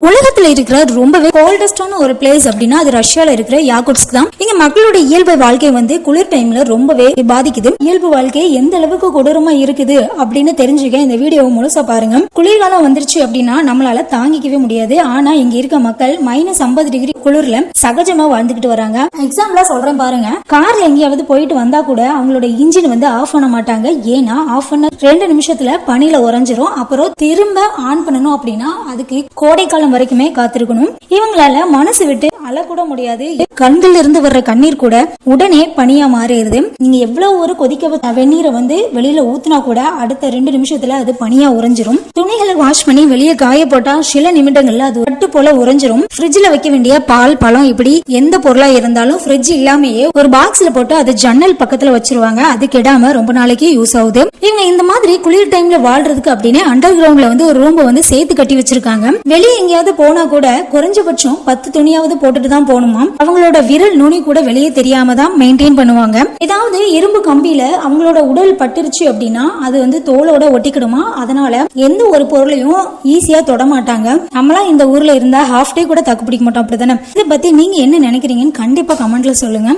உலகத்துல இருக்கிற ரொம்பவே கோல்டஸ்டான ஒரு பிளேஸ் அப்படின்னா அது ரஷ்யால இருக்கிற யாகுட்ஸ்க் தான். இங்க மக்களோட இயல்பு வாழ்க்கை வந்து குளிர் டைம்ல ரொம்பவே பாதிக்குது. இயல்பு வாழ்க்கை எந்த அளவுக்கு கொடூரமா இருக்குது அப்படின்னு தெரிஞ்சுக்க இந்த வீடியோவை முழுசா பாருங்க. குளிர்காலம் வந்துருச்சு அப்படின்னா நம்மளால தாங்கிக்கவே முடியாது. ஆனா இங்க இருக்க மக்கள் -50 குளிர்ல சகஜமா வாழ்ந்துகிட்டு வராங்க. எக்ஸாம்பிளா சொல்றேன் பாருங்க. கார்ல எங்கேயாவது போயிட்டு வந்தா கூட அவங்களோட இன்ஜின் வந்து ஆஃப் பண்ண மாட்டாங்க. ஏன்னா ஆஃப் பண்ண 2 நிமிஷத்துல பனியில உறைஞ்சிரும். அப்புறம் திரும்ப ஆன் பண்ணணும் அப்படின்னா அதுக்கு கோடைக்காலம் வரைக்குமே காத்திருக்கணும். இவங்களால மனசு விட்டு அழக்கூட முடியாது. கண்கள் இருந்து வர்ற கண்ணீர் கூட உடனே பனியா மாறிடுது. நீங்க எவ்வளவு ஒரு கொதிக்க வெந்நீரை வந்து வெளியில ஊத்துனா கூட அடுத்த 2 நிமிஷத்துல அது பனியா உறைஞ்சிரும். துணிகளை வாஷ் பண்ணி வெளியே காய போட்டா சில நிமிடங்கள்ல அது பட்டு போல உறைஞ்சிரும். ஃப்ரிட்ஜ்ல வைக்க வேண்டிய பால், பழம் இப்படி எந்த பொருளா இருந்தாலும் ஃப்ரிட்ஜ் இல்லாமயே ஒரு பாக்ஸ்ல போட்டு அது ஜன்னல் பக்கத்துல வச்சிருவாங்க. அது கெடாம ரொம்ப நாளைக்கு யூஸ் ஆகுது. இவங்க இந்த மாதிரி குளிர் டைம்ல வாழ்றதுக்கு அப்படின்னு அண்டர் கிரவுண்ட்ல வந்து ஒரு ரூம் வந்து சேர்த்து கட்டி வச்சிருக்காங்க. வெளியே எங்கேயாவது போனா கூட குறைஞ்சபட்சம் 10 துணியாவது போட்டுட்டு தான் போகணுமா. அவங்களோட விரல் நுனி கூட வெளியே தெரியாம தான் மெயின்டைன் பண்ணுவாங்க. ஏதாவது இரும்பு கம்பியில அவங்களோட உடல் பட்டுருச்சு அப்படின்னா அது வந்து தோலோட ஒட்டிக்கிடுமா. அதனால எந்த ஒரு பொருளையும் ஈஸியா தொட மாட்டாங்க. நம்மளாம் இந்த ஊர்ல இருந்தா ஹாஃப் டே கூட தாக்கு பிடிக்க மாட்டோம். அப்படித்தானே? இதை பத்தி நீங்க என்ன நினைக்கிறீங்கன்னு கண்டிப்பா கமெண்ட்ல சொல்லுங்க.